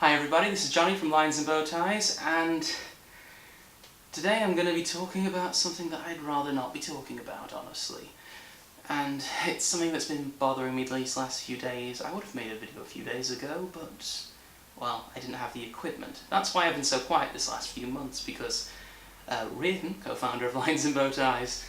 Hi everybody, this is Johnny from Lions and Bowties, and today I'm going to be talking about something that I'd rather not be talking about, honestly. And it's something that's been bothering me these last few days. I would have made a video a few days ago, but, well, I didn't have the equipment. That's why I've been so quiet this last few months, because Riordan, co-founder of Lions and Bowties,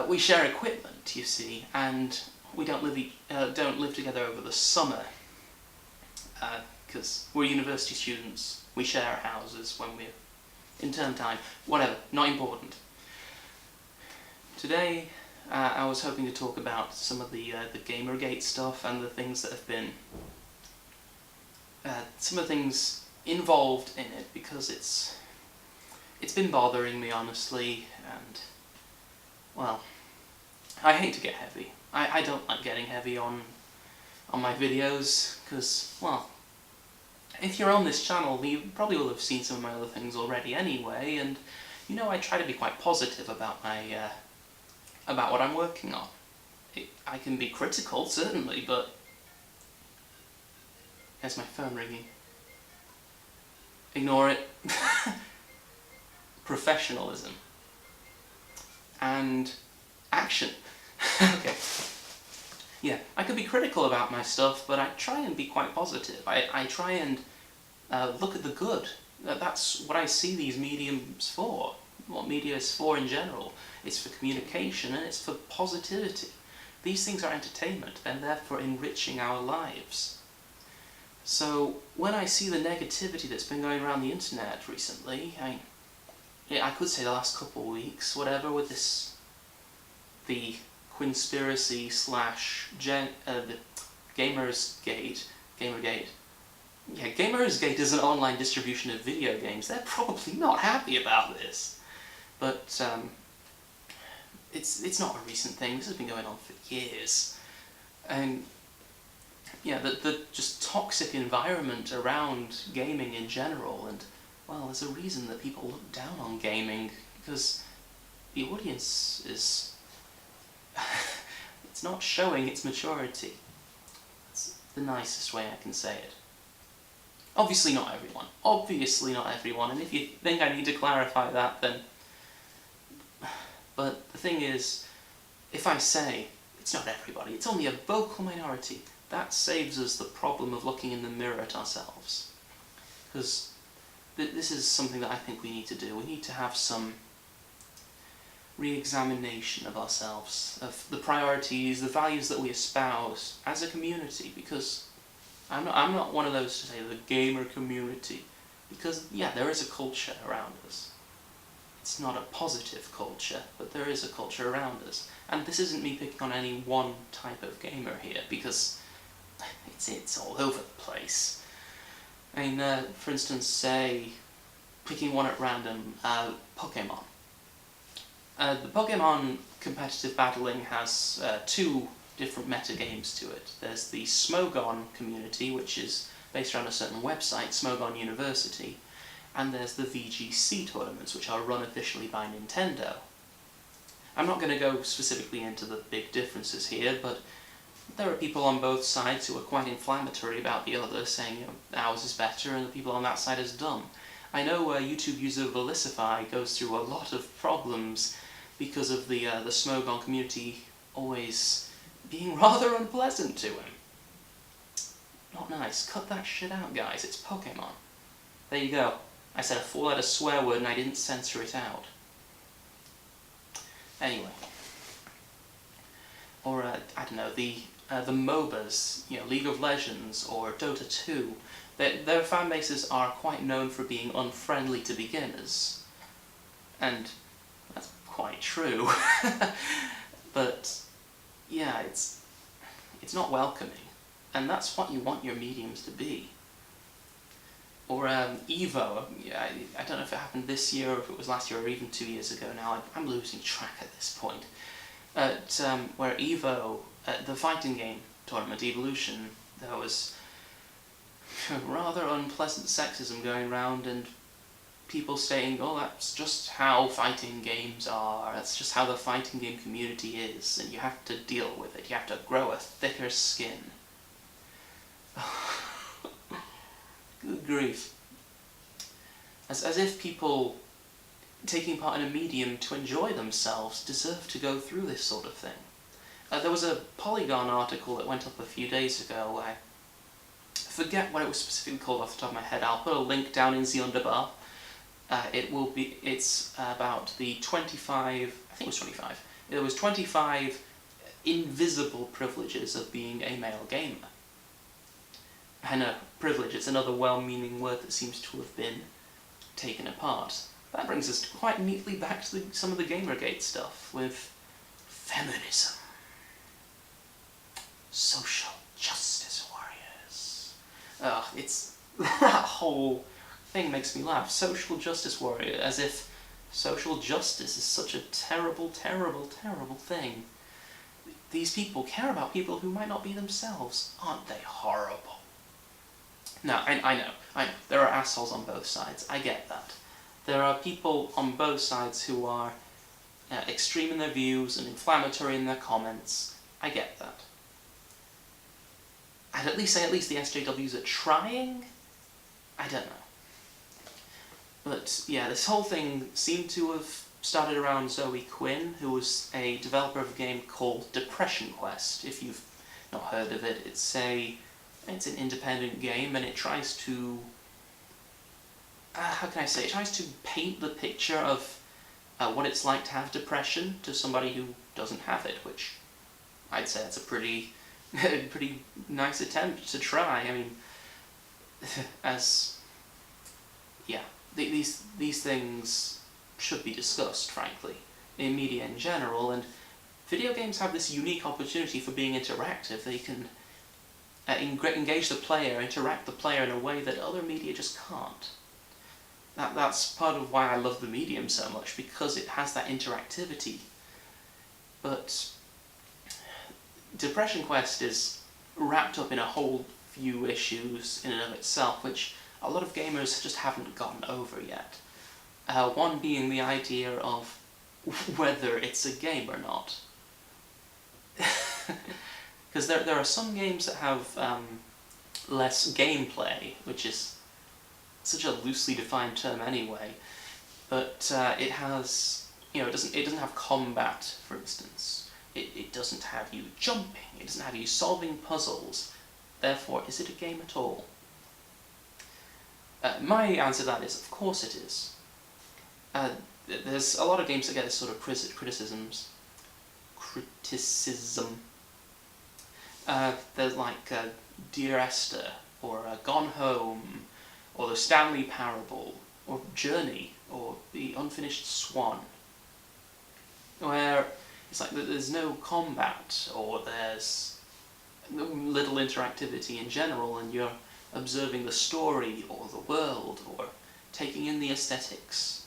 we share equipment, you see, and we don't live together over the summer. Because we're university students, we share our houses when we're in term time, whatever, not important. Today I was hoping to talk about some of the Gamergate stuff and the things that have been, some of the things involved in it, because it's been bothering me, honestly, and, well, I hate to get heavy. I don't like getting heavy on my videos, because, well, if you're on this channel, you probably will have seen some of my other things already anyway, and you know I try to be quite positive about about what I'm working on. I can be critical, certainly, but... There's my phone ringing. Ignore it. Professionalism. And action. Okay. Yeah, I could be critical about my stuff, but I try and be quite positive. I try and look at the good. That's what I see these mediums for. What media is for in general. It's for communication and it's for positivity. These things are entertainment, and therefore enriching our lives. So when I see the negativity that's been going around the internet recently, I could say the last couple of weeks, whatever, with the conspiracy slash the Gamergate. Yeah, Gamergate is an online distribution of video games. They're probably not happy about this, but it's not a recent thing. This has been going on for years, and yeah, the just toxic environment around gaming in general. And well, there's a reason that people look down on gaming, because the audience is it's not showing its maturity. That's the nicest way I can say it. Obviously not everyone. Obviously not everyone, and if you think I need to clarify that, then... But the thing is, if I say it's not everybody, it's only a vocal minority, that saves us the problem of looking in the mirror at ourselves. Because this is something that I think we need to do. We need to have some re-examination of ourselves, of the priorities, the values that we espouse as a community, because I'm not one of those to say the gamer community, because yeah, there is a culture around us. It's not a positive culture, but there is a culture around us. And this isn't me picking on any one type of gamer here, because it's all over the place. I mean, for instance, say, picking one at random, Pokemon. The Pokemon competitive battling has two different metagames to it. There's the Smogon community, which is based around a certain website, Smogon University, and there's the VGC tournaments, which are run officially by Nintendo. I'm not going to go specifically into the big differences here, but there are people on both sides who are quite inflammatory about the other, saying, you know, ours is better and the people on that side is dumb. I know YouTube user Velicify goes through a lot of problems because of the Smogon community always being rather unpleasant to him. Not nice. Cut that shit out, guys. It's Pokemon. There you go. I said a four-letter swear word and I didn't censor it out. Anyway. Or, I don't know, the MOBAs, you know, League of Legends or Dota 2, their fan bases are quite known for being unfriendly to beginners. And that's quite true. But yeah, it's not welcoming, and that's what you want your mediums to be. Or Evo, yeah, I don't know if it happened this year or if it was last year or even 2 years ago now, I'm losing track at this point. Where Evo, the fighting game tournament, Evolution, there was rather unpleasant sexism going around, and people saying, oh, that's just how fighting games are, that's just how the fighting game community is, and you have to deal with it, you have to grow a thicker skin. Good grief. As if people taking part in a medium to enjoy themselves deserve to go through this sort of thing. There was a Polygon article that went up a few days ago. I forget what it was specifically called off the top of my head. I'll put a link down in the underbar. It's about the 25, I think it was 25. There was 25 invisible privileges of being a male gamer. I know, privilege, it's another well-meaning word that seems to have been taken apart. That brings us quite neatly back to some of the Gamergate stuff with feminism. Social justice warriors. It's that whole thing makes me laugh. Social justice warrior, as if social justice is such a terrible, terrible, terrible thing. These people care about people who might not be themselves. Aren't they horrible? Now, I know. There are assholes on both sides. I get that. There are people on both sides who are extreme in their views and inflammatory in their comments. I get that. I'd at least say the SJWs are trying? I don't know. But yeah, this whole thing seemed to have started around Zoe Quinn, who was a developer of a game called Depression Quest. If you've not heard of it, it's an independent game, and it tries to it tries to paint the picture of what it's like to have depression to somebody who doesn't have it, which I'd say it's a pretty nice attempt to try. I mean, these things should be discussed, frankly, in media in general, and video games have this unique opportunity for being interactive. They can engage the player, interact the player in a way that other media just can't. That's part of why I love the medium so much, because it has that interactivity. But Depression Quest is wrapped up in a whole few issues in and of itself, which a lot of gamers just haven't gotten over yet. One being the idea of whether it's a game or not. Because there are some games that have less gameplay, which is such a loosely defined term anyway, but it has, it doesn't have combat, for instance. It doesn't have you jumping, it doesn't have you solving puzzles. Therefore, is it a game at all? My answer to that is, of course it is. There's a lot of games that get this sort of criticism. There's like Dear Esther, or Gone Home, or the Stanley Parable, or Journey, or The Unfinished Swan, where it's like there's no combat, or there's little interactivity in general, and you're observing the story, or the world, or taking in the aesthetics.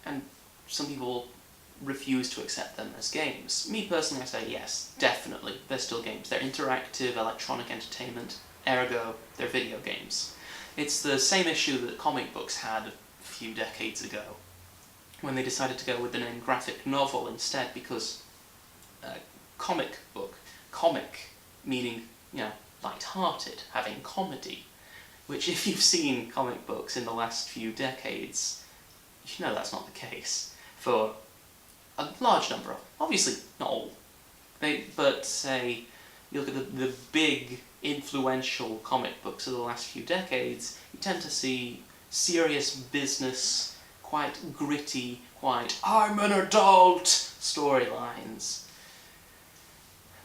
And some people refuse to accept them as games. Me personally, I say yes, definitely, they're still games. They're interactive electronic entertainment, ergo, they're video games. It's the same issue that comic books had a few decades ago, when they decided to go with the name graphic novel instead, because comic meaning, light-hearted, having comedy, which if you've seen comic books in the last few decades, you know that's not the case for a large number of, obviously not all, but say, you look at the big, influential comic books of the last few decades, you tend to see serious business, quite gritty, quite I'm an adult storylines.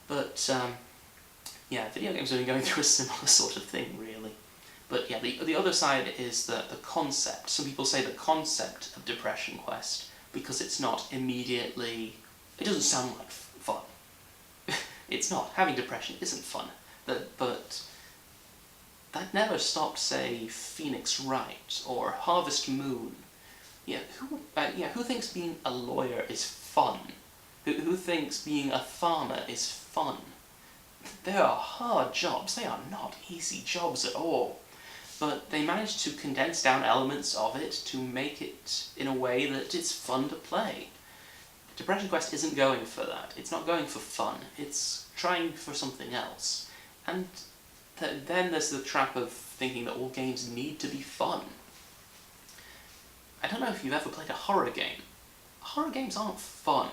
But video games have been going through a similar sort of thing, really. But yeah, the other side is the concept. Some people say the concept of Depression Quest, because it's not immediately, it doesn't sound like fun. It's not. Having depression isn't fun. But that never stopped, say, Phoenix Wright or Harvest Moon. Who thinks being a lawyer is fun? Who thinks being a farmer is fun? They are hard jobs. They are not easy jobs at all. But they managed to condense down elements of it to make it in a way that it's fun to play. Depression Quest isn't going for that. It's not going for fun. It's trying for something else. And then there's the trap of thinking that all games need to be fun. I don't know if you've ever played a horror game. Horror games aren't fun.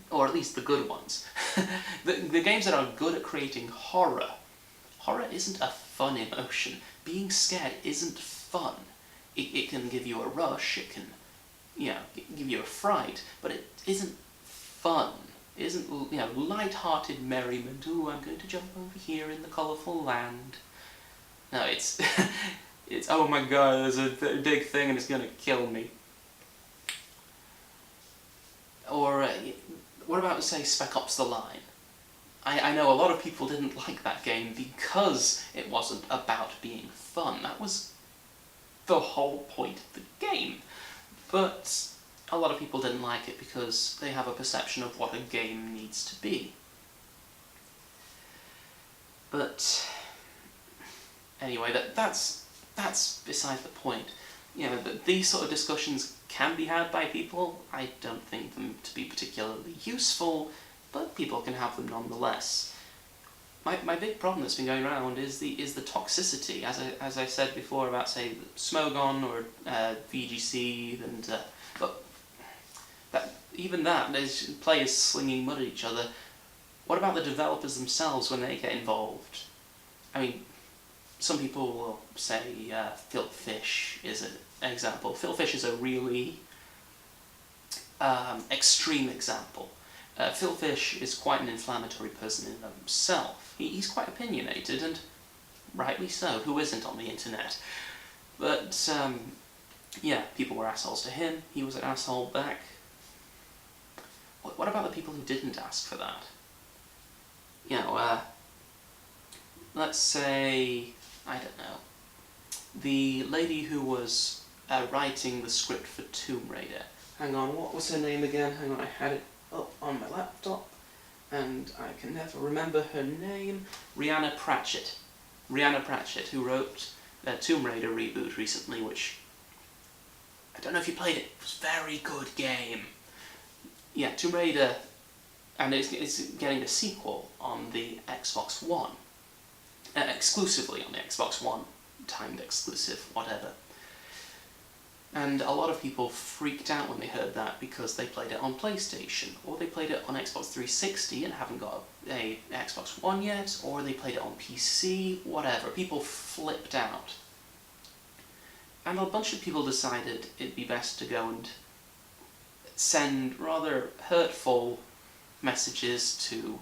Or at least the good ones. the games that are good at creating horror. Horror isn't a fun emotion. Being scared isn't fun. It can give you a rush, it can, give you a fright, but it isn't fun. It isn't, light-hearted merriment. Ooh, I'm going to jump over here in the colourful land. No, it's, it's, oh my god, there's a big thing and it's going to kill me. Or, what about, say, Spec Ops: The Line? I know a lot of people didn't like that game because it wasn't about being fun. That was the whole point of the game. But a lot of people didn't like it because they have a perception of what a game needs to be. But anyway, that's beside the point. These sort of discussions can be had by people. I don't think them to be particularly useful, but people can have them nonetheless. My big problem that's been going around is the toxicity, as I said before about, say, Smogon or VGC, and but even that, there's players slinging mud at each other. What about the developers themselves when they get involved? I mean, some people will say Filtfish is an example. Filtfish is a really extreme example. Filtfish is quite an inflammatory person in himself. He's quite opinionated, and rightly so. Who isn't on the internet? But, people were assholes to him. He was an asshole back. What about the people who didn't ask for that? Let's say, I don't know, the lady who was writing the script for Tomb Raider. Hang on, what was her name again? Hang on, I had it up on my laptop, and I can never remember her name. Rhianna Pratchett. Rhianna Pratchett, who wrote a Tomb Raider reboot recently, which, I don't know if you played it, it was a very good game. Yeah, Tomb Raider, and it's getting a sequel on the Xbox One. Exclusively on the Xbox One, timed exclusive, whatever. And a lot of people freaked out when they heard that because they played it on PlayStation, or they played it on Xbox 360 and haven't got a Xbox One yet, or they played it on PC, whatever. People flipped out. And a bunch of people decided it'd be best to go and send rather hurtful messages to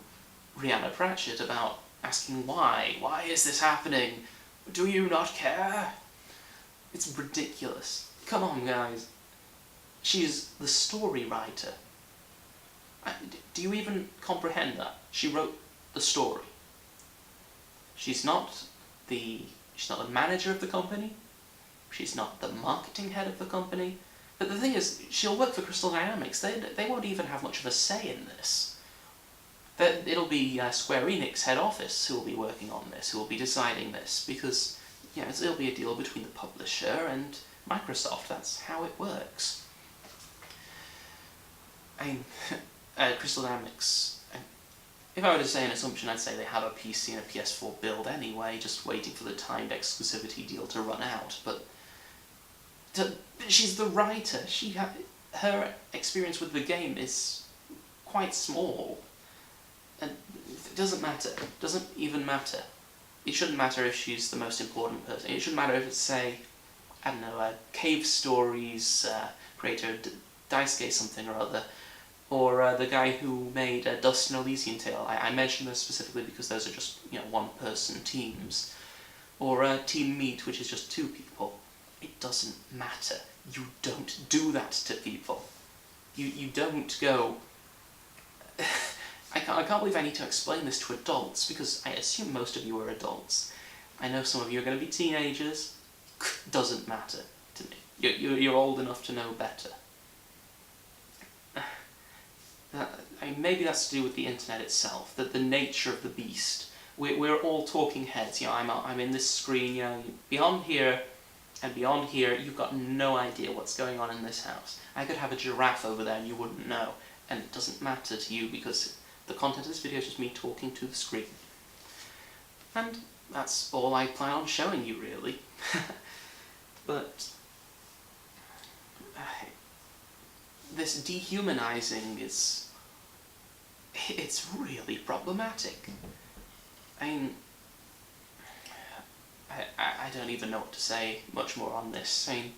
Rhianna Pratchett about asking why. Why is this happening? Do you not care? It's ridiculous. Come on, guys. She's the story writer. Do you even comprehend that? She wrote the story. She's not the manager of the company. She's not the marketing head of the company. But the thing is, she'll work for Crystal Dynamics. They won't even have much of a say in this. It'll be Square Enix head office who will be working on this, who will be deciding this, because it'll be a deal between the publisher and Microsoft. That's how it works. Crystal Dynamics, if I were to say an assumption, I'd say they have a PC and a PS4 build anyway, just waiting for the timed exclusivity deal to run out, but she's the writer. Her experience with the game is quite small, and it doesn't matter. It doesn't even matter. It shouldn't matter if she's the most important person. It shouldn't matter if it's, say, I don't know, Cave Stories creator, Daisuke something or other, or the guy who made Dust and Elysian Tale. I mention those specifically because those are just, one-person teams. Or Team Meat, which is just 2 people. It doesn't matter. You don't do that to people. You don't go... I can't believe I need to explain this to adults, because I assume most of you are adults. I know some of you are going to be teenagers. Doesn't matter to me. You're old enough to know better. Maybe that's to do with the internet itself, that the nature of the beast. We're all talking heads. I'm in this screen. Beyond here and beyond here, you've got no idea what's going on in this house. I could have a giraffe over there and you wouldn't know, and it doesn't matter to you because the content of this video is just me talking to the screen. And that's all I plan on showing you, really. But this dehumanizing it's really problematic. I mean, I don't even know what to say much more on this. I mean,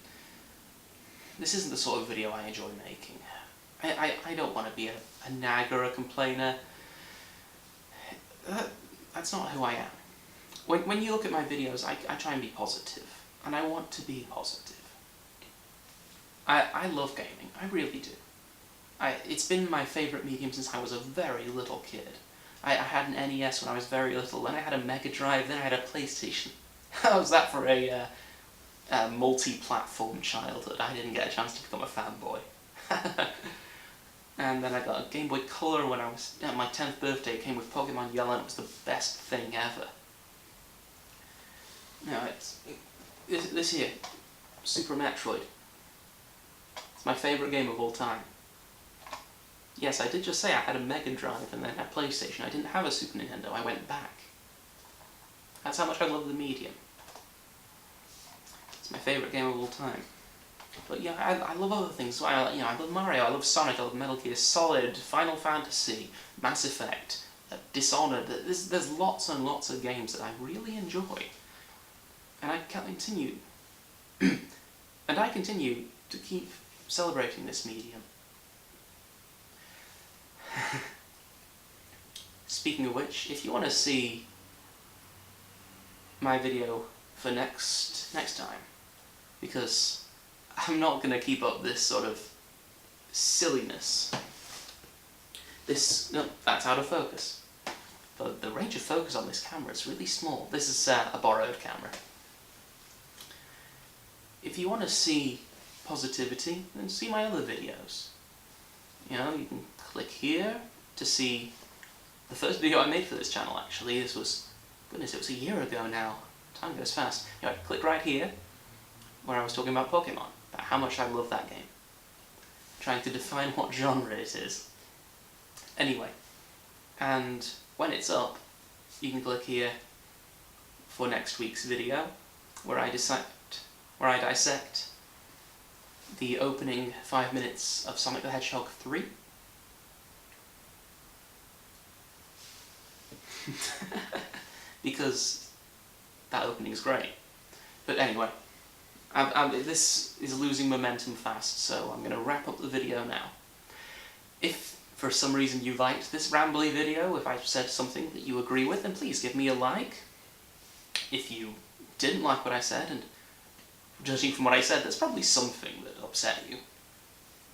this isn't the sort of video I enjoy making. I don't want to be a nag or a complainer. That's not who I am. When you look at my videos, I try and be positive, and I want to be positive. I love gaming, I really do. It's been my favourite medium since I was a very little kid. I had an NES when I was very little, then I had a Mega Drive, then I had a PlayStation. How was that for a multi-platform childhood? I didn't get a chance to become a fanboy. And then I got a Game Boy Color when I was at my 10th birthday. It came with Pokemon Yellow, and it was the best thing ever. Now this here, Super Metroid. It's my favourite game of all time. Yes, I did just say I had a Mega Drive and then a PlayStation. I didn't have a Super Nintendo, I went back. That's how much I love the medium. It's my favourite game of all time. But yeah, I love other things. So I love Mario, I love Sonic, I love Metal Gear Solid, Final Fantasy, Mass Effect, Dishonored. There's lots and lots of games that I really enjoy. And I continue. And I continue to keep celebrating this medium. Speaking of which, if you want to see my video for next time, because I'm not going to keep up this sort of silliness. No, that's out of focus. But the range of focus on this camera is really small. This is a borrowed camera. If you want to see positivity, then see my other videos. You know, you can click here to see the first video I made for this channel, actually. This was, goodness, it was a year ago now. Time goes fast. Anyway, click right here, where I was talking about Pokemon, about how much I love that game. Trying to define what genre it is. Anyway, and when it's up, you can click here for next week's video, where I dissect the opening 5 minutes of Sonic the Hedgehog 3. Because that opening is great. But anyway, this is losing momentum fast, so I'm going to wrap up the video now. If for some reason you liked this rambly video, if I've said something that you agree with, then please give me a like. If you didn't like what I said, and judging from what I said, there's probably something that upset you,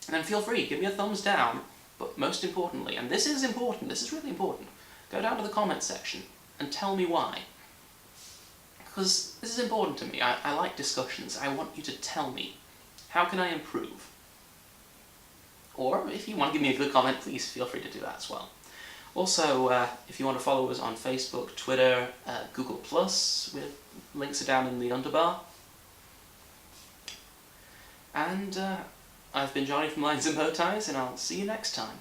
then feel free, give me a thumbs down, but most importantly, and this is important, this is really important, go down to the comments section and tell me why. Because this is important to me. I like discussions. I want you to tell me, how can I improve? Or, if you want to give me a good comment, please feel free to do that as well. Also, if you want to follow us on Facebook, Twitter, Google+, links are down in the underbar. And I've been Johnny from Lines and Bowties, and I'll see you next time.